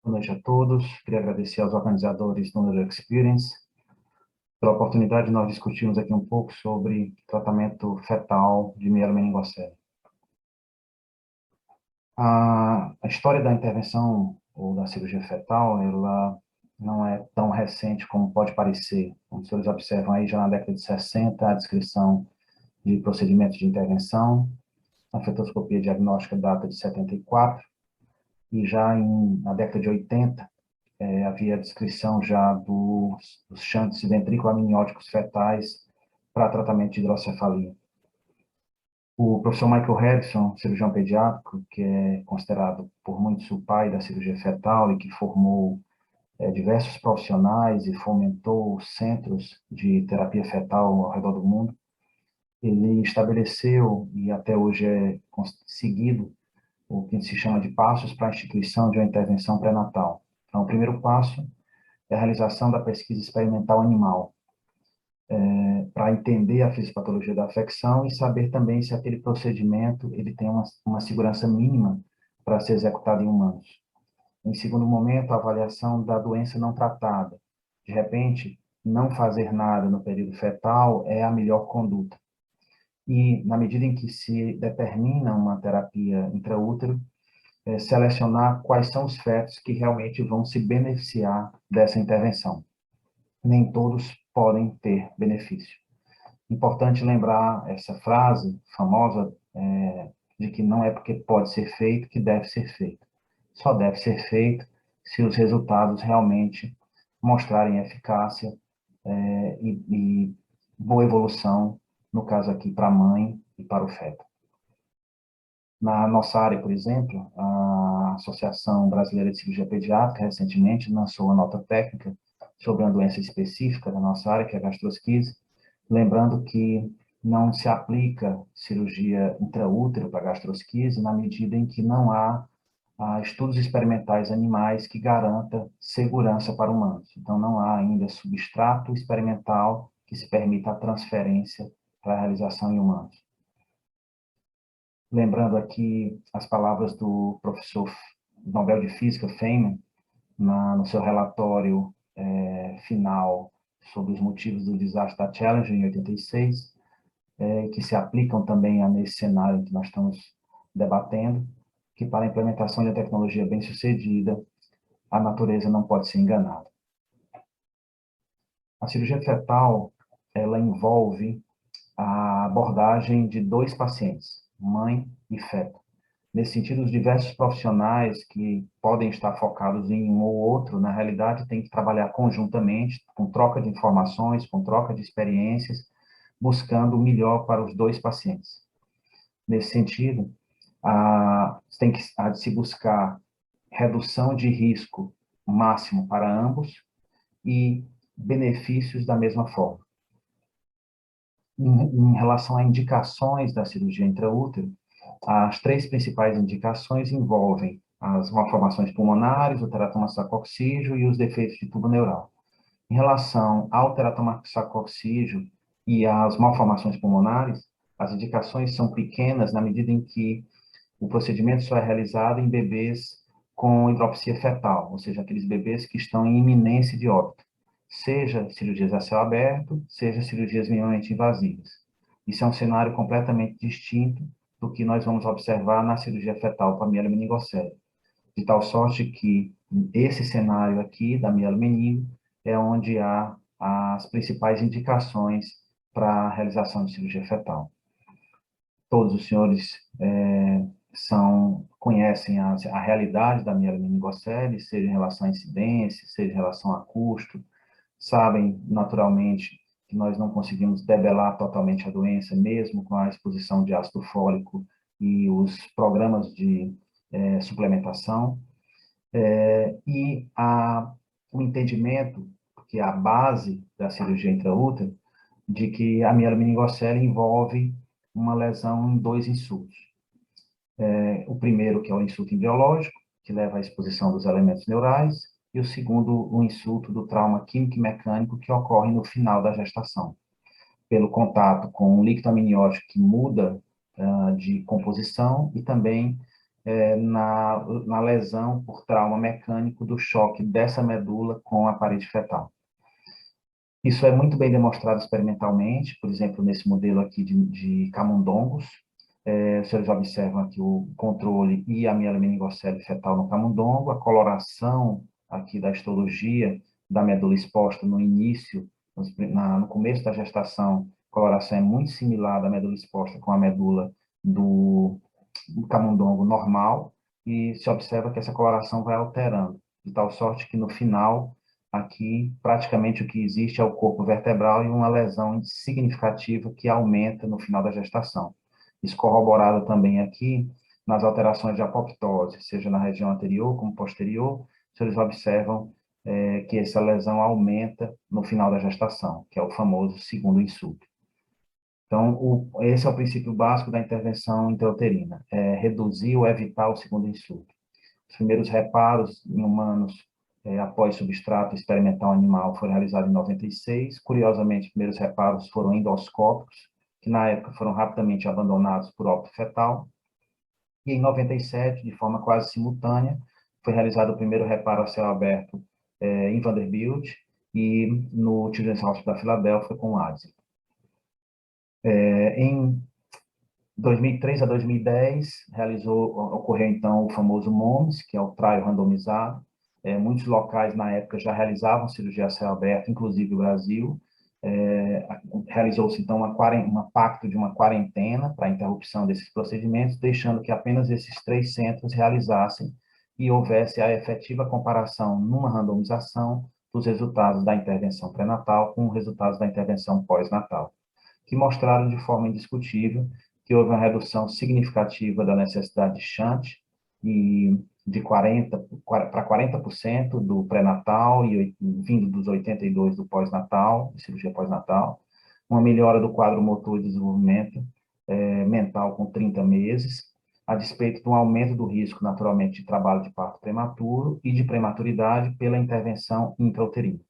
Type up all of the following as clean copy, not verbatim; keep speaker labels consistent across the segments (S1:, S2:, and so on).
S1: Boa noite a todos. Queria agradecer aos organizadores do Neuro Experience pela oportunidade de nós discutirmos aqui um pouco sobre tratamento fetal de mielomeningocele. A história da intervenção ou da cirurgia fetal, ela não é tão recente como pode parecer. Como os senhores observam aí, já na década de 60, a descrição de procedimentos de intervenção, a fetoscopia diagnóstica data de 74, e já na década de 80, havia a descrição já dos shunts ventrículo-amnióticos fetais para tratamento de hidrocefalia. O professor Michael Harrison, cirurgião pediátrico, que é considerado por muitos o pai da cirurgia fetal e que formou diversos profissionais e fomentou centros de terapia fetal ao redor do mundo, ele estabeleceu, e até hoje é seguido, o que se chama de passos para a instituição de uma intervenção pré-natal. Então, o primeiro passo é a realização da pesquisa experimental animal, para entender a fisiopatologia da afecção e saber também se aquele procedimento ele tem uma segurança mínima para ser executado em humanos. Em segundo momento, a avaliação da doença não tratada. De repente, não fazer nada no período fetal é a melhor conduta. E, na medida em que se determina uma terapia intraútero, selecionar quais são os fetos que realmente vão se beneficiar dessa intervenção. Nem todos podem ter benefício. Importante lembrar essa frase famosa de que não é porque pode ser feito que deve ser feito. Só deve ser feito se os resultados realmente mostrarem eficácia e boa evolução, no caso aqui para a mãe e para o feto. Na nossa área, por exemplo, a Associação Brasileira de Cirurgia Pediátrica recentemente lançou uma nota técnica sobre uma doença específica da nossa área, que é a gastrosquise, lembrando que não se aplica cirurgia intraútero para gastrosquise na medida em que não há estudos experimentais animais que garanta segurança para humanos. Então, não há ainda substrato experimental que se permita a transferência para a realização em humanos. Lembrando aqui as palavras do professor Nobel de Física, Feynman, no seu relatório final sobre os motivos do desastre da Challenger, em 86, que se aplicam também a nesse cenário que nós estamos debatendo, que para a implementação de uma tecnologia bem-sucedida, a natureza não pode ser enganada. A cirurgia fetal, ela envolve a abordagem de dois pacientes, mãe e feto. Nesse sentido, os diversos profissionais que podem estar focados em um ou outro, na realidade, têm que trabalhar conjuntamente, com troca de informações, com troca de experiências, buscando o melhor para os dois pacientes. Nesse sentido, tem que se buscar redução de risco máximo para ambos e benefícios da mesma forma. Em relação a indicações da cirurgia intraútero, as três principais indicações envolvem as malformações pulmonares, o teratoma sacoccígeo e os defeitos de tubo neural. Em relação ao teratoma sacoccígeo e às malformações pulmonares, as indicações são pequenas na medida em que o procedimento só é realizado em bebês com hidropsia fetal, ou seja, aqueles bebês que estão em iminência de óbito, seja cirurgias a céu aberto, seja cirurgias minimamente invasivas. Isso é um cenário completamente distinto do que nós vamos observar na cirurgia fetal para mielomeningocele, de tal sorte que esse cenário aqui da mielomeningo é onde há as principais indicações para a realização de cirurgia fetal. Todos os senhores conhecem a realidade da mielomeningocele, seja em relação à incidência, seja em relação a custo, sabem naturalmente que nós não conseguimos debelar totalmente a doença, mesmo com a exposição de ácido fólico e os programas de suplementação, e o entendimento, que é a base da cirurgia intraútero, de que a mielomeningocele envolve uma lesão em dois insultos. O primeiro, que é o insulto embriológico, que leva à exposição dos elementos neurais, e o segundo, o insulto do trauma químico e mecânico, que ocorre no final da gestação, pelo contato com um líquido amniótico que muda de composição e também na lesão por trauma mecânico do choque dessa medula com a parede fetal. Isso é muito bem demonstrado experimentalmente, por exemplo, nesse modelo aqui de camundongos. Vocês observam aqui o controle e a mielomeningocele fetal no camundongo, a coloração aqui da histologia da medula exposta no início, no começo da gestação, a coloração é muito similar da medula exposta com a medula do camundongo normal, e se observa que essa coloração vai alterando, de tal sorte que no final, aqui, praticamente o que existe é o corpo vertebral e uma lesão significativa que aumenta no final da gestação. Isso corroborado também aqui nas alterações de apoptose, seja na região anterior como posterior, eles observam que essa lesão aumenta no final da gestação, que é o famoso segundo insulto. Então, esse é o princípio básico da intervenção intrauterina, reduzir ou evitar o segundo insulto. Os primeiros reparos em humanos após substrato experimental animal foram realizados em 96. Curiosamente, os primeiros reparos foram endoscópicos, que na época foram rapidamente abandonados por óbito fetal. E em 97, de forma quase simultânea, foi realizado o primeiro reparo a céu aberto em Vanderbilt e no Children's Hospital da Filadélfia com ASI. Em 2003 a 2010, ocorreu então o famoso MOMS, que é o trial randomizado. Muitos locais na época já realizavam cirurgia a céu aberto, inclusive o Brasil. Realizou-se então um pacto de uma quarentena para a interrupção desses procedimentos, deixando que apenas esses 3 centros realizassem e houvesse a efetiva comparação numa randomização dos resultados da intervenção pré-natal com os resultados da intervenção pós-natal, que mostraram de forma indiscutível que houve uma redução significativa da necessidade de shunt e de 40 para 40% do pré-natal e vindo dos 82% do pós-natal, de cirurgia pós-natal, uma melhora do quadro motor e desenvolvimento mental com 30 meses, a despeito de um aumento do risco, naturalmente, de trabalho de parto prematuro e de prematuridade pela intervenção intrauterina.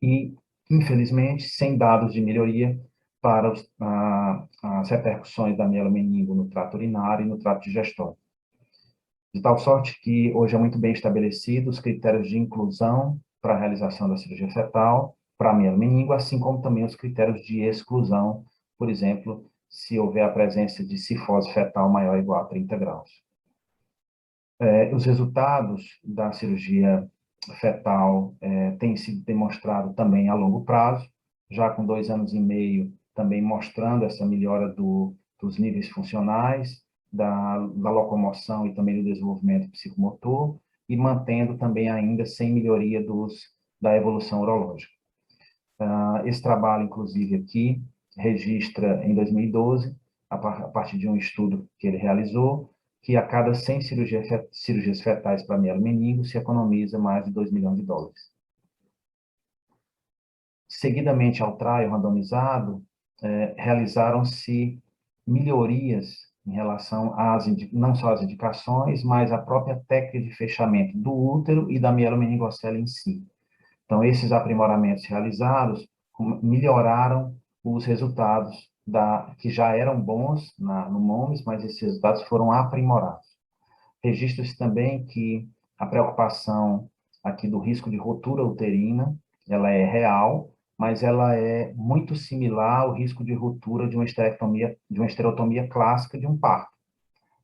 S1: E, infelizmente, sem dados de melhoria para as repercussões da mielomeningo no trato urinário e no trato digestório. De tal sorte que hoje é muito bem estabelecido os critérios de inclusão para a realização da cirurgia fetal para a mielomeningo, assim como também os critérios de exclusão, por exemplo, se houver a presença de cifose fetal maior ou igual a 30 graus. Os resultados da cirurgia fetal têm sido demonstrados também a longo prazo, já com 2 anos e meio, também mostrando essa melhora dos níveis funcionais, da locomoção e também do desenvolvimento psicomotor, e mantendo também ainda sem melhoria da evolução urológica. Esse trabalho, inclusive, aqui, registra em 2012, a partir de um estudo que ele realizou, que a cada 100 cirurgias fetais para mielomeningo se economiza mais de 2 milhões de dólares. Seguidamente ao trial randomizado, realizaram-se melhorias em relação não só às indicações, mas à própria técnica de fechamento do útero e da mielomeningocele em si. Então, esses aprimoramentos realizados melhoraram os resultados que já eram bons no MOMS, mas esses resultados foram aprimorados. Registra-se também que a preocupação aqui do risco de ruptura uterina, ela é real, mas ela é muito similar ao risco de ruptura de uma esterectomia clássica de um parto.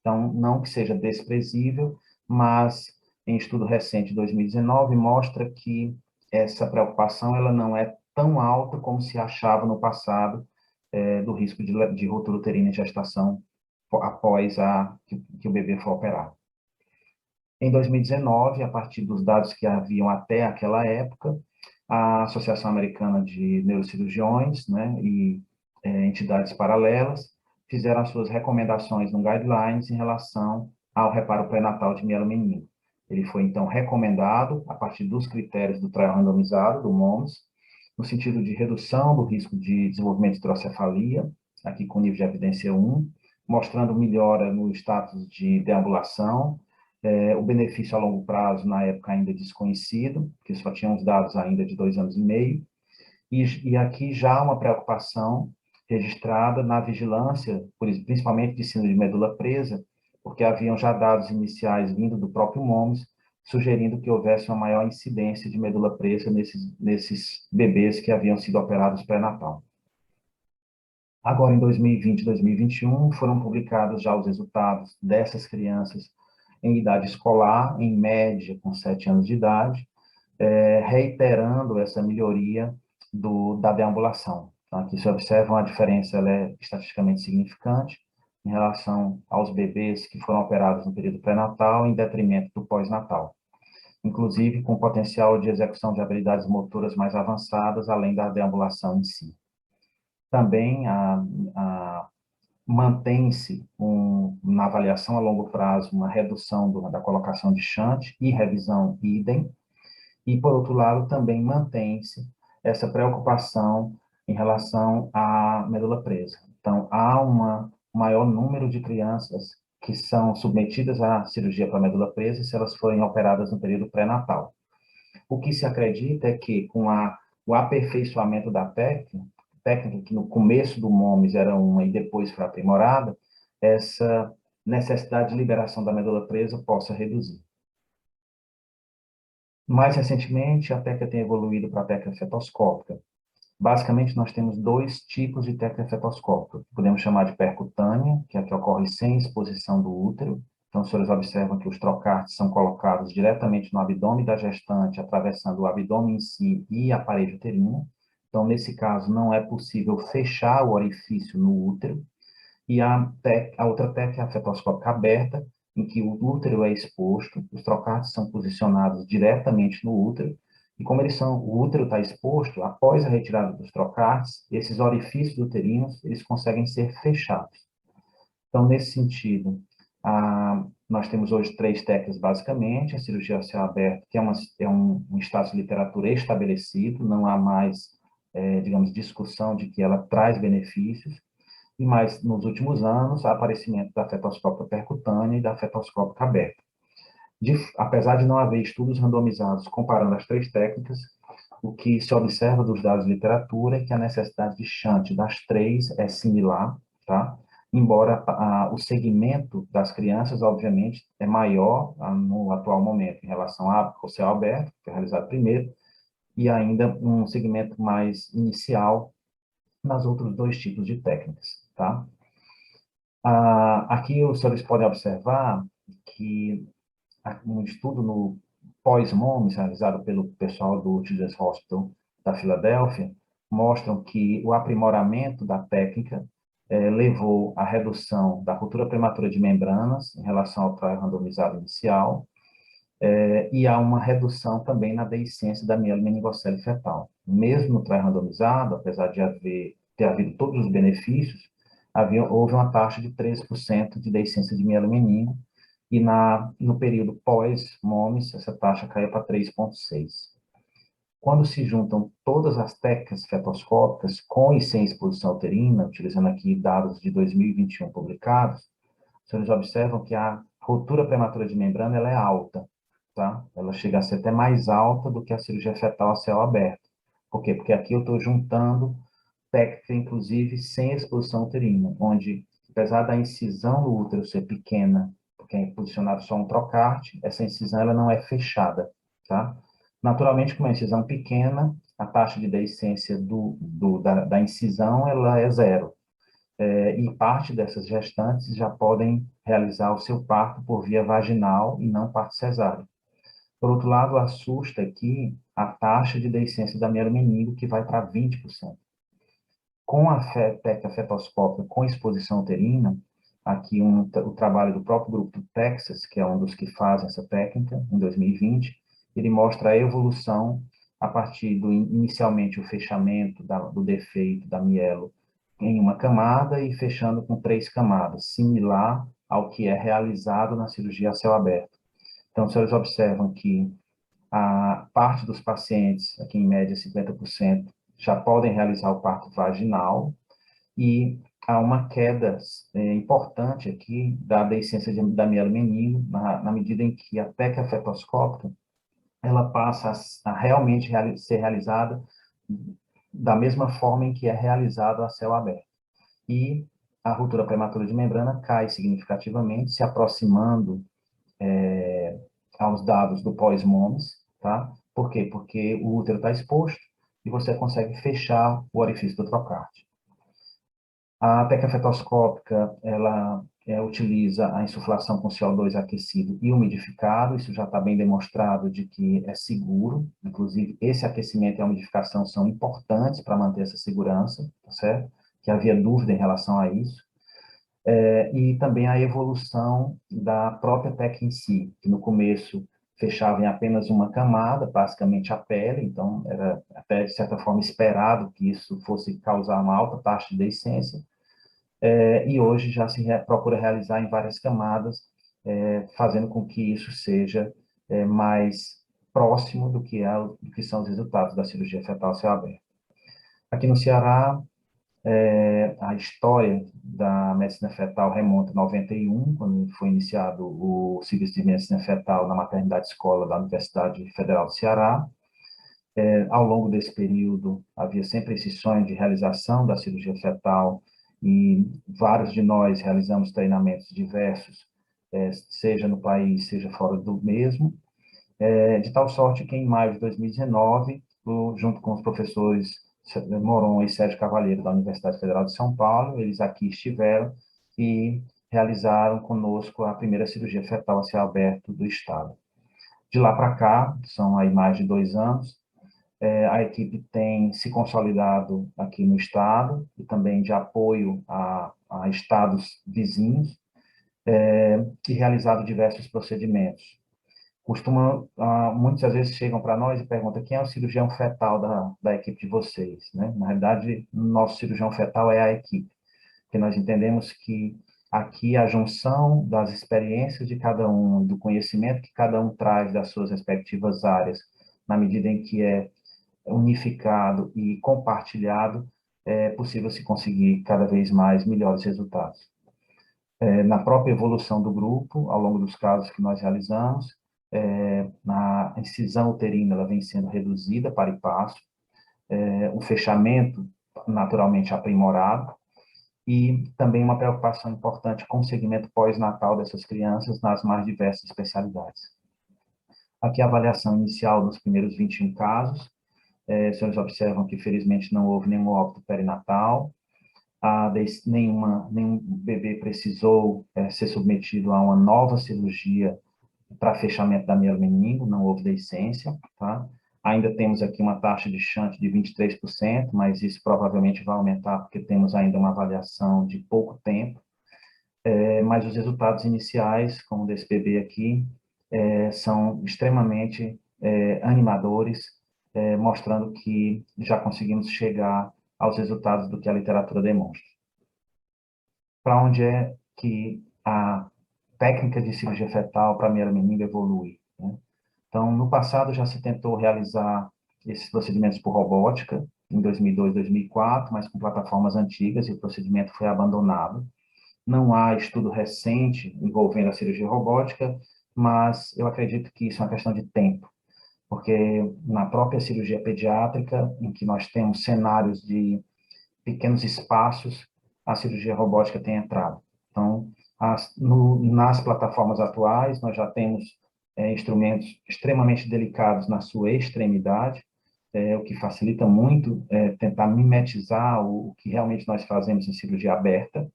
S1: Então, não que seja desprezível, mas em estudo recente de 2019 mostra que essa preocupação ela não é tão alta como se achava no passado do risco de ruptura uterina em gestação após que o bebê for operado. Em 2019, a partir dos dados que haviam até aquela época, a Associação Americana de Neurocirurgiões, né, e entidades paralelas fizeram as suas recomendações no guidelines em relação ao reparo pré-natal de mielomeningo. Ele foi, então, recomendado a partir dos critérios do trial randomizado, do MOMS, no sentido de redução do risco de desenvolvimento de hidrocefalia, aqui com nível de evidência 1, mostrando melhora no status de deambulação, o benefício a longo prazo, na época ainda desconhecido, porque só tinha os dados ainda de 2 anos e meio, e aqui já uma preocupação registrada na vigilância, principalmente de síndrome de medula presa, porque haviam já dados iniciais vindo do próprio MOMS, sugerindo que houvesse uma maior incidência de medula presa nesses bebês que haviam sido operados pré-natal. Agora, em 2020 e 2021, foram publicados já os resultados dessas crianças em idade escolar, em média, com 7 anos de idade, reiterando essa melhoria da deambulação. Tá? Aqui se observa uma diferença, ela é estatisticamente significante em relação aos bebês que foram operados no período pré-natal, em detrimento do pós-natal, inclusive com potencial de execução de habilidades motoras mais avançadas, além da deambulação em si. Também mantém-se na avaliação a longo prazo uma redução da colocação de shunt e revisão idem, e, por outro lado, também mantém-se essa preocupação em relação à medula presa. Então, há um maior número de crianças que são submetidas à cirurgia para medula presa se elas forem operadas no período pré-natal. O que se acredita é que, com o aperfeiçoamento da técnica, que no começo do MOMS era uma e depois foi aprimorada, essa necessidade de liberação da medula presa possa reduzir. Mais recentemente, a técnica tem evoluído para a técnica fetoscópica. Basicamente, nós temos dois tipos de técnica fetoscópica. Podemos chamar de percutânea, que é a que ocorre sem exposição do útero. Então, os senhores observam que os trocárteres são colocados diretamente no abdômen da gestante, atravessando o abdômen em si e a parede uterina. Então, nesse caso, não é possível fechar o orifício no útero. E a outra técnica é a fetoscópica aberta, em que o útero é exposto, os trocárteres são posicionados diretamente no útero, e como o útero está exposto, após a retirada dos trocárteres, esses orifícios uterinos, eles conseguem ser fechados. Então, nesse sentido, nós temos hoje três técnicas, basicamente: a cirurgia a céu aberto, que é um status de literatura estabelecido, não há mais, digamos, discussão de que ela traz benefícios, e mais, nos últimos anos, o aparecimento da fetoscópica percutânea e da fetoscópica aberta. Apesar de não haver estudos randomizados comparando as três técnicas, o que se observa dos dados de literatura é que a necessidade de shunt das três é similar, tá? Embora o segmento das crianças, obviamente, é maior no atual momento em relação ao céu aberto, que foi realizado primeiro, e ainda um segmento mais inicial nas outros dois tipos de técnicas, tá? Aqui os senhores podem observar que um estudo no pós-MOMS, realizado pelo pessoal do Children's Hospital da Filadélfia, mostram que o aprimoramento da técnica levou à redução da ruptura prematura de membranas em relação ao trial randomizado inicial, e há uma redução também na deiscência da mielo meningocele fetal. Mesmo no trial randomizado, apesar de ter havido todos os benefícios, houve uma taxa de 13% de deiscência de mielo meningo, e no período pós-MOMS, essa taxa caiu para 3,6. Quando se juntam todas as técnicas fetoscópicas, com e sem exposição uterina, utilizando aqui dados de 2021 publicados, vocês observam que a ruptura prematura de membrana ela é alta, tá? Ela chega a ser até mais alta do que a cirurgia fetal a céu aberto. Por quê? Porque aqui eu estou juntando técnica, inclusive, sem exposição uterina, onde, apesar da incisão no útero ser pequena, porque é posicionado só um trocarte, essa incisão ela não é fechada, tá? Naturalmente, com uma incisão pequena, a taxa de deiscência da incisão ela é zero. E parte dessas gestantes já podem realizar o seu parto por via vaginal e não parto cesáreo. Por outro lado, assusta aqui a taxa de deiscência da mielo meningo, que vai para 20%. Com a técnica fetoscópica com exposição uterina, aqui o trabalho do próprio grupo do Texas, que é um dos que fazem essa técnica, em 2020, ele mostra a evolução a partir inicialmente, o fechamento do defeito da mielo em uma camada e fechando com 3 camadas, similar ao que é realizado na cirurgia a céu aberto. Então, os senhores observam que a parte dos pacientes, aqui em média 50%, já podem realizar o parto vaginal, e há uma queda importante aqui da deiscência da mielo meningo, na medida em que a técnica fetoscópica ela passa a realmente ser realizada da mesma forma em que é realizado a céu aberto. E a ruptura prematura de membrana cai significativamente, se aproximando aos dados do pós-MOMS, tá? Por quê? Porque o útero está exposto e você consegue fechar o orifício do trocárdio. A técnica fetoscópica, ela utiliza a insuflação com CO2 aquecido e umidificado, isso já está bem demonstrado de que é seguro, inclusive esse aquecimento e a umidificação são importantes para manter essa segurança, tá certo? Que havia dúvida em relação a isso. E também a evolução da própria técnica em si, que no começo fechava em apenas uma camada, basicamente a pele, então era até de certa forma esperado que isso fosse causar uma alta taxa de deiscência, e hoje já se procura realizar em várias camadas, fazendo com que isso seja mais próximo do que são os resultados da cirurgia fetal a céu aberto. Aqui no Ceará, a história da medicina fetal remonta a 91, quando foi iniciado o serviço de medicina fetal na maternidade escola da Universidade Federal do Ceará. Ao longo desse período, havia sempre esse sonho de realização da cirurgia fetal e vários de nós realizamos treinamentos diversos, seja no país, seja fora do mesmo, de tal sorte que em maio de 2019, junto com os professores Moron e Sérgio Cavalheiro da Universidade Federal de São Paulo, eles aqui estiveram e realizaram conosco a primeira cirurgia fetal a céu aberto do estado. De lá para cá, são aí mais de 2 anos, a equipe tem se consolidado aqui no estado e também de apoio a estados vizinhos, e realizado diversos procedimentos. Muitas vezes chegam para nós e perguntam quem é o cirurgião fetal da equipe de vocês, né? Na realidade, nosso cirurgião fetal é a equipe, porque nós entendemos que aqui a junção das experiências de cada um, do conhecimento que cada um traz das suas respectivas áreas, na medida em que é unificado e compartilhado, é possível se conseguir cada vez mais melhores resultados. Na própria evolução do grupo, ao longo dos casos que nós realizamos, a incisão uterina ela vem sendo reduzida para e passo, o fechamento naturalmente aprimorado, e também uma preocupação importante com o segmento pós-natal dessas crianças nas mais diversas especialidades. Aqui a avaliação inicial dos primeiros 21 casos, os senhores observam que, felizmente, não houve nenhum óbito perinatal, nenhum bebê precisou ser submetido a uma nova cirurgia para fechamento da mielomeningo, não houve deiscência, tá? Ainda temos aqui uma taxa de shunt de 23%, mas isso provavelmente vai aumentar porque temos ainda uma avaliação de pouco tempo, mas os resultados iniciais, como desse bebê aqui, são extremamente animadores, mostrando que já conseguimos chegar aos resultados do que a literatura demonstra. Para onde é que a técnica de cirurgia fetal para mielomeningo evolui, né? Então, no passado já se tentou realizar esses procedimentos por robótica, em 2002, 2004, mas com plataformas antigas, e o procedimento foi abandonado. Não há estudo recente envolvendo a cirurgia robótica, mas eu acredito que isso é uma questão de tempo, porque na própria cirurgia pediátrica, em que nós temos cenários de pequenos espaços, a cirurgia robótica tem entrado. Então, nas plataformas atuais, nós já temos instrumentos extremamente delicados na sua extremidade, o que facilita muito tentar mimetizar o que realmente nós fazemos em cirurgia aberta,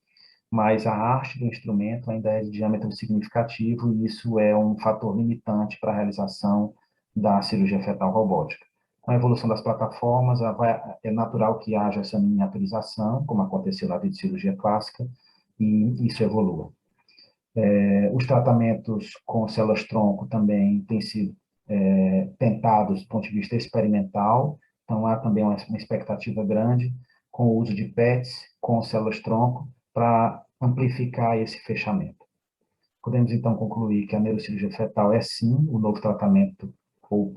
S1: mas a arte do instrumento ainda é de diâmetro significativo e isso é um fator limitante para a realização da cirurgia fetal robótica. Com a evolução das plataformas, é natural que haja essa miniaturização, como aconteceu na videocirurgia clássica, e isso evolua. Os tratamentos com células-tronco também têm sido tentados do ponto de vista experimental, então há também uma expectativa grande com o uso de PETs com células-tronco para amplificar esse fechamento. Podemos, então, concluir que a neurocirurgia fetal é, sim, o novo tratamento, ou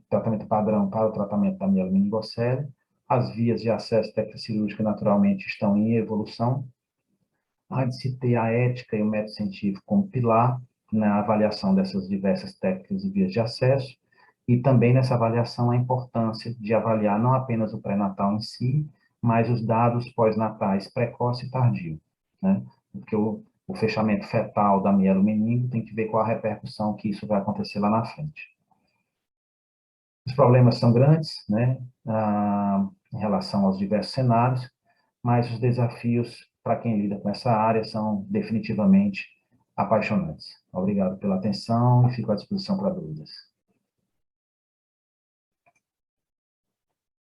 S1: tratamento padrão para o tratamento da mielomeningocele. As vias de acesso técnica cirúrgica, naturalmente, estão em evolução. Há de se ter a ética e o método científico como pilar na avaliação dessas diversas técnicas e vias de acesso, e também nessa avaliação a importância de avaliar não apenas o pré-natal em si, mas os dados pós-natais precoce e tardio. né? Porque o fechamento fetal da mielomeningo tem que ver com a repercussão que isso vai acontecer lá na frente. Os problemas são grandes, né, em relação aos diversos cenários, mas os desafios para quem lida com essa área são definitivamente apaixonantes. Obrigado pela atenção e fico à disposição para dúvidas.